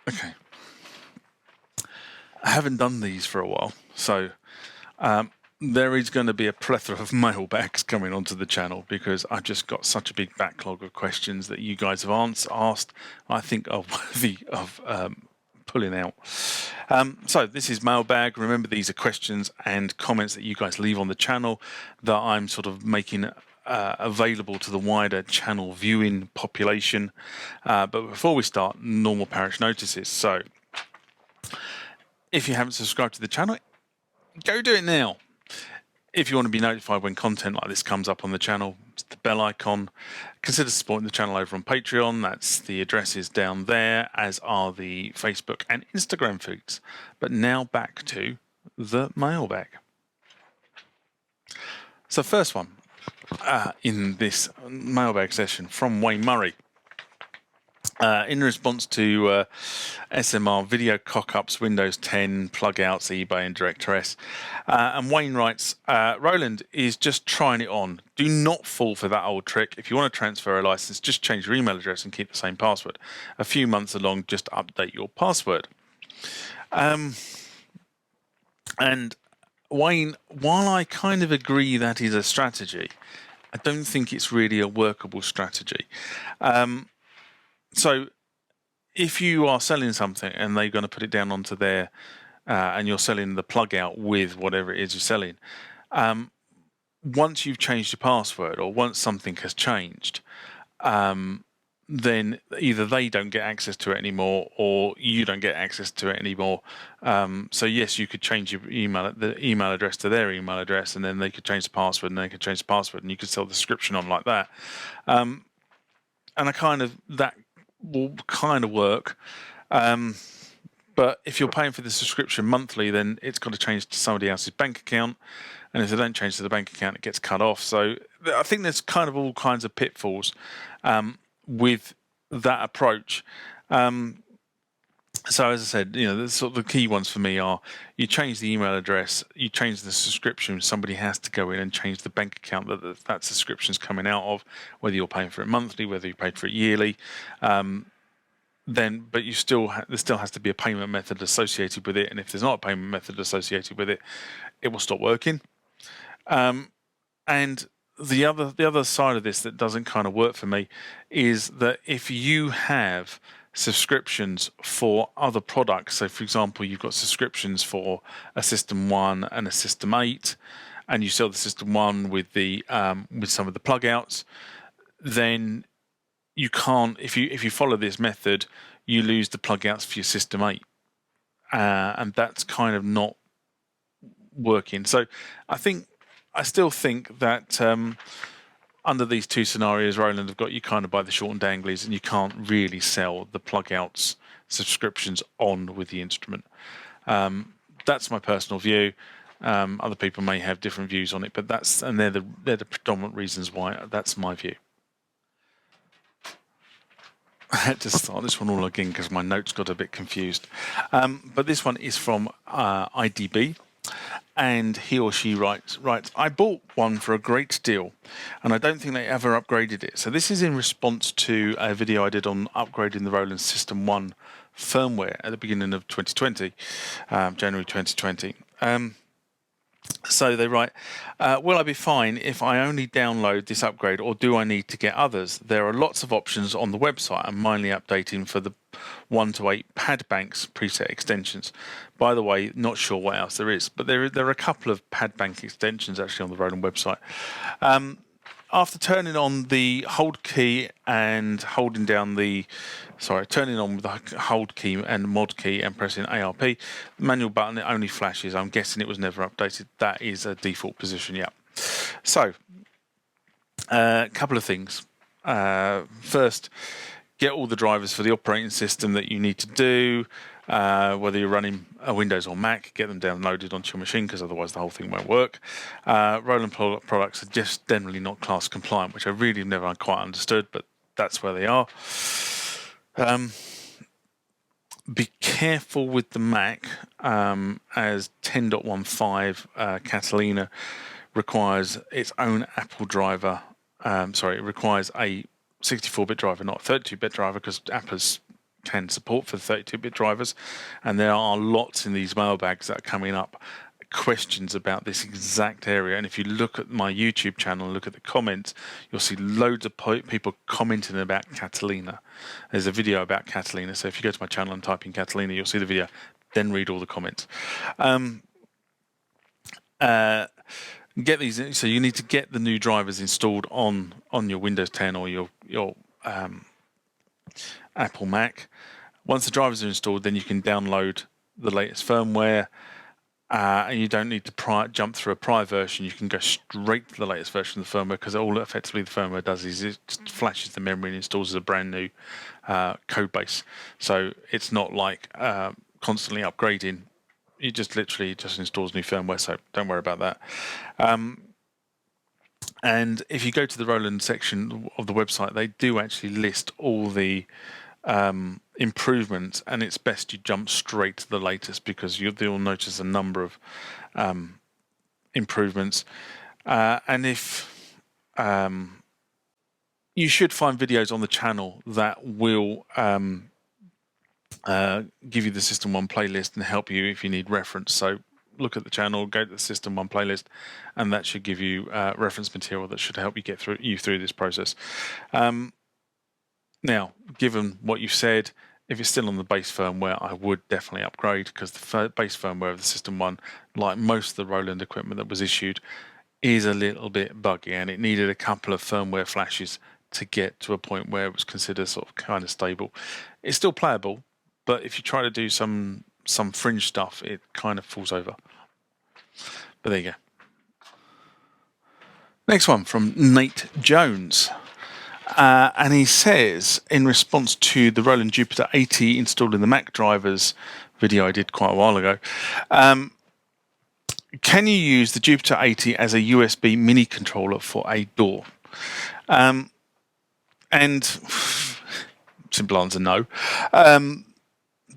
Okay. I haven't done these for a while, so there is going to be a plethora of mailbags coming onto the channel because I've just got such a big backlog of questions that you guys have asked, I think are worthy of pulling out. So this is Mailbag. Remember, these are questions and comments that you guys leave on the channel that I'm sort of making available to the wider channel viewing population. But before we start, normal parish notices. So if you haven't subscribed to the channel, go do it now. If you want to be notified when content like this comes up on the channel, it's the bell icon. Consider supporting the channel over on Patreon. That's the addresses down there, as are the Facebook and Instagram feeds. But now back to the mailbag. So first one in this mailbag session from Wayne Murray. In response to SMR video cock-ups, Windows 10, plug-outs, eBay and DirectOS. And Wayne writes, Roland is just trying it on. Do not fall for that old trick. If you want to transfer a license, just change your email address and keep the same password. A few months along, just update your password. And Wayne, while I kind of agree that is a strategy, I don't think it's really a workable strategy. So if you are selling something and they're going to put it down onto their, and you're selling the plug out with whatever it is you're selling, once you've changed your password or once something has changed, then either they don't get access to it anymore or you don't get access to it anymore. So yes, you could change your the email address to their email address, and then they could change the password, and they could change the password, and you could sell the subscription on like that. And that will kind of work. But if you're paying for the subscription monthly, then it's got to change to somebody else's bank account. And if they don't change to the bank account, it gets cut off. So I think there's kind of all kinds of pitfalls with that approach. So as I said, the sort of the key ones for me are you change the email address, you change the subscription, somebody has to go in and change the bank account that subscription's coming out of, whether you're paying for it monthly, whether you paid for it yearly. But you there still has to be a payment method associated with it, and if there's not a payment method associated with it, it will stop working. And the other side of this that doesn't kind of work for me is that if you have subscriptions for other products, so for example, you've got subscriptions for a System-1 and a System-8, and you sell the System-1 with the with some of the plug outs, then you can't, if you follow this method, you lose the plug outs for your System 8. And that's kind of not working. So I still think that under these two scenarios, Roland have got you kind of by the short and danglies, and you can't really sell the plug outs subscriptions on with the instrument. That's my personal view. Other people may have different views on it, but they're the predominant reasons why that's my view. I had to start this one all again because my notes got a bit confused. But this one is from IDB, and he or she writes, I bought one for a great deal, and I don't think they ever upgraded it. So this is in response to a video I did on upgrading the Roland System-1 firmware at the beginning of 2020, January 2020. So they write, will I be fine if I only download this upgrade, or do I need to get others? There are lots of options on the website. I'm mainly updating for the 1 to 8 pad banks preset extensions. By the way, not sure what else there is, but there are a couple of pad bank extensions actually on the Roland website. After turning on the hold key and turning on with the hold key and mod key and pressing ARP, the manual button, it only flashes. I'm guessing it was never updated. That is a default position, yeah. So, a couple of things. First, get all the drivers for the operating system that you need to do. Whether you're running a Windows or Mac, get them downloaded onto your machine, because otherwise the whole thing won't work. Roland products are just generally not class compliant, which I really never quite understood, but that's where they are. Be careful with the Mac, as 10.15 Catalina requires its own Apple driver. It requires a 64-bit driver, not a 32-bit driver, because Apple's can support for 32-bit drivers, and there are lots in these mailbags that are coming up, questions about this exact area. And if you look at my YouTube channel and look at the comments, you'll see loads of people commenting about Catalina. There's a video about Catalina, so if you go to my channel and type in Catalina, you'll see the video, then read all the comments. Get these, so you need to get the new drivers installed on your Windows 10 or your Apple Mac. Once the drivers are installed, then you can download the latest firmware, and you don't need to jump through a prior version. You can go straight to the latest version of the firmware, because all effectively the firmware does is it just flashes the memory and installs as a brand new code base. So it's not like constantly upgrading. It just literally just installs new firmware, so don't worry about that. And if you go to the Roland section of the website, they do actually list all the improvements, and it's best you jump straight to the latest, because you'll notice a number of improvements. And if you should find videos on the channel that will give you the System-1 playlist and help you if you need reference. So look at the channel, go to the System-1 playlist, and that should give you reference material that should help you get through this process. Now, given what you've said, if it's still on the base firmware, I would definitely upgrade, because the base firmware of the System-1, like most of the Roland equipment that was issued, is a little bit buggy, and it needed a couple of firmware flashes to get to a point where it was considered sort of kind of stable. It's still playable, but if you try to do some fringe stuff, it kind of falls over. But there you go. Next one from Nate Jones. And he says, in response to the Roland Jupiter-80 installed in the Mac drivers video I did quite a while ago, can you use the Jupiter-80 as a USB mini controller for a door? And simple answer, no.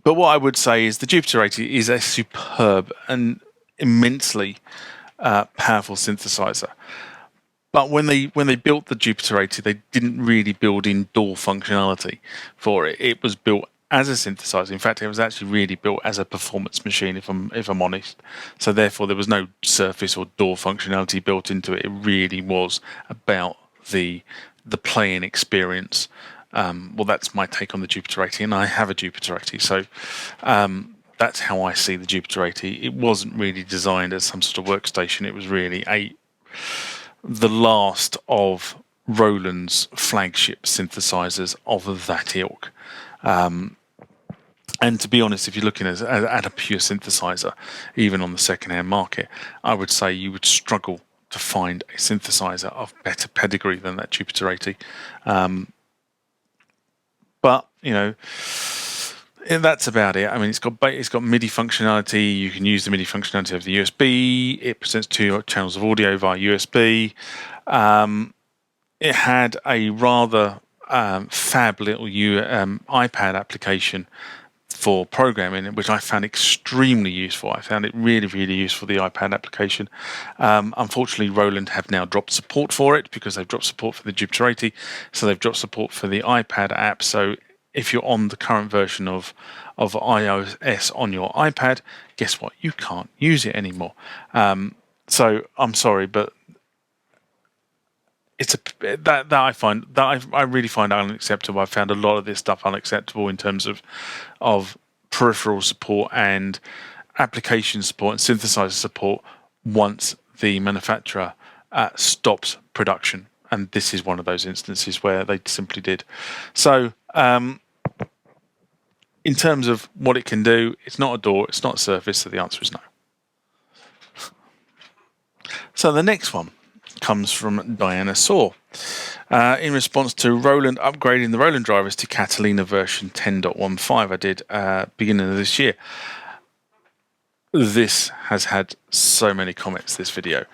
But what I would say is the Jupiter-80 is a superb and immensely powerful synthesizer. But when they built the Jupiter-80, they didn't really build in DAW functionality for it. It was built as a synthesizer. In fact, it was actually really built as a performance machine, if I'm honest. So therefore, there was no Surface or DAW functionality built into it. It really was about the playing experience. Well, that's my take on the Jupiter-80, and I have a Jupiter-80, so that's how I see the Jupiter-80. It wasn't really designed as some sort of workstation. It was really the last of Roland's flagship synthesizers of that ilk. And to be honest, if you're looking at a pure synthesizer, even on the second-hand market, I would say you would struggle to find a synthesizer of better pedigree than that Jupiter-80. But you know, that's about it. I mean, it's got MIDI functionality. You can use the MIDI functionality of the USB. It presents 2 channels of audio via USB. It had a rather fab little iPad application for programming, which I found extremely useful. I found it really, really useful, the iPad application. Unfortunately, Roland have now dropped support for it, because they've dropped support for the Jupiter-80, so they've dropped support for the iPad app. So if you're on the current version of iOS on your iPad, guess what? You can't use it anymore. So I'm sorry, but it's that I really find unacceptable. I found a lot of this stuff unacceptable in terms of peripheral support and application support and synthesizer support once the manufacturer stops production. And this is one of those instances where they simply did. So in terms of what it can do, it's not a door, it's not a Surface, so the answer is no. So the next one comes from Diana Saw. In response to Roland upgrading the Roland drivers to Catalina version 10.15, I did beginning of this year. This has had so many comments, this video.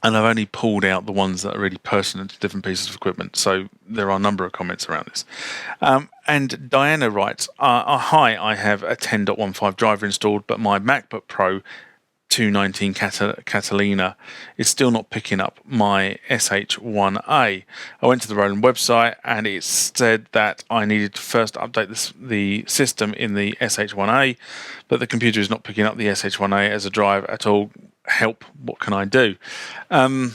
And I've only pulled out the ones that are really pertinent to different pieces of equipment. So there are a number of comments around this. And Diana writes, hi, I have a 10.15 driver installed, but my MacBook Pro JP-80 Catalina is still not picking up my SH-01A. I went to the Roland website and it said that I needed to first update the system in the SH-01A, but the computer is not picking up the SH-01A as a drive at all. Help, what can I do? Now,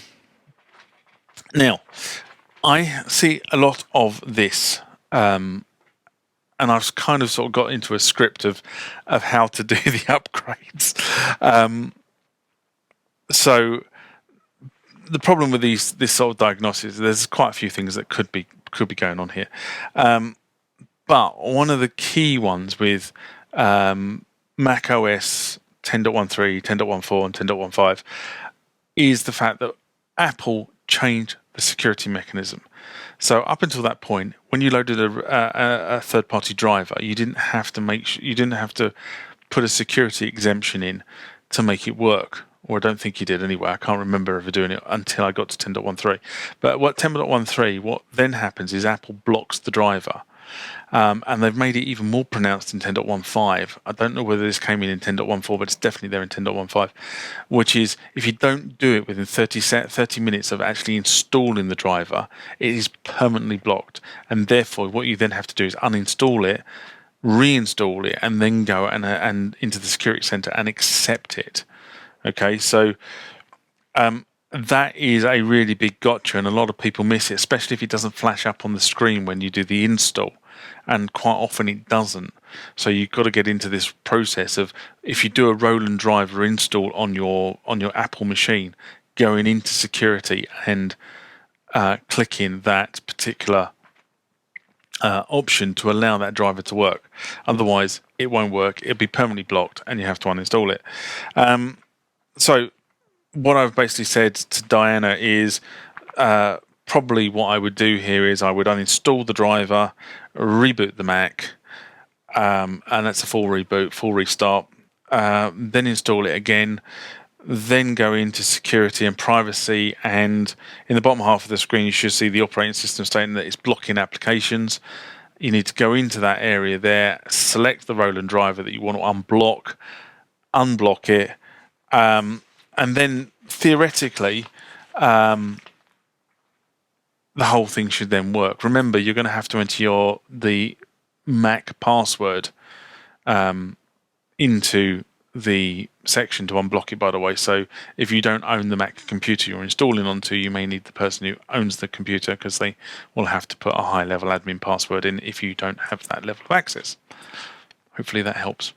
I see a lot of this, and I've kind of sort of got into a script of how to do the upgrades. So the problem with this sort of diagnosis, there's quite a few things that could be going on here. But one of the key ones with Mac OS 10.13, 10.14, and 10.15 is the fact that Apple changed the security mechanism. So up until that point, when you loaded a third-party driver, you didn't have to put a security exemption in to make it work. Or I don't think you did anyway. I can't remember ever doing it until I got to 10.13. But what 10.13, what then happens is Apple blocks the driver. And they've made it even more pronounced in 10.15. I don't know whether this came in 10.14, but it's definitely there in 10.15, which is if you don't do it within 30 minutes of actually installing the driver, it is permanently blocked. And therefore, what you then have to do is uninstall it, reinstall it, and then go and into the security center and accept it. Okay, so that is a really big gotcha, and a lot of people miss it, especially if it doesn't flash up on the screen when you do the install. And quite often it doesn't. So you've got to get into this process of, if you do a Roland driver install on your Apple machine, going into security and clicking that particular option to allow that driver to work. Otherwise, it won't work. It'll be permanently blocked, and you have to uninstall it. So what I've basically said to Diana is probably what I would do here is I would uninstall the driver, reboot the Mac, and that's a full reboot, full restart, then install it again, then go into security and privacy, and in the bottom half of the screen you should see the operating system stating that it's blocking applications. You need to go into that area there, select the Roland driver that you want to unblock it, and then theoretically the whole thing should then work. Remember, you're going to have to enter the Mac password into the section to unblock it, by the way. So if you don't own the Mac computer you're installing onto, you may need the person who owns the computer, because they will have to put a high-level admin password in if you don't have that level of access. Hopefully that helps.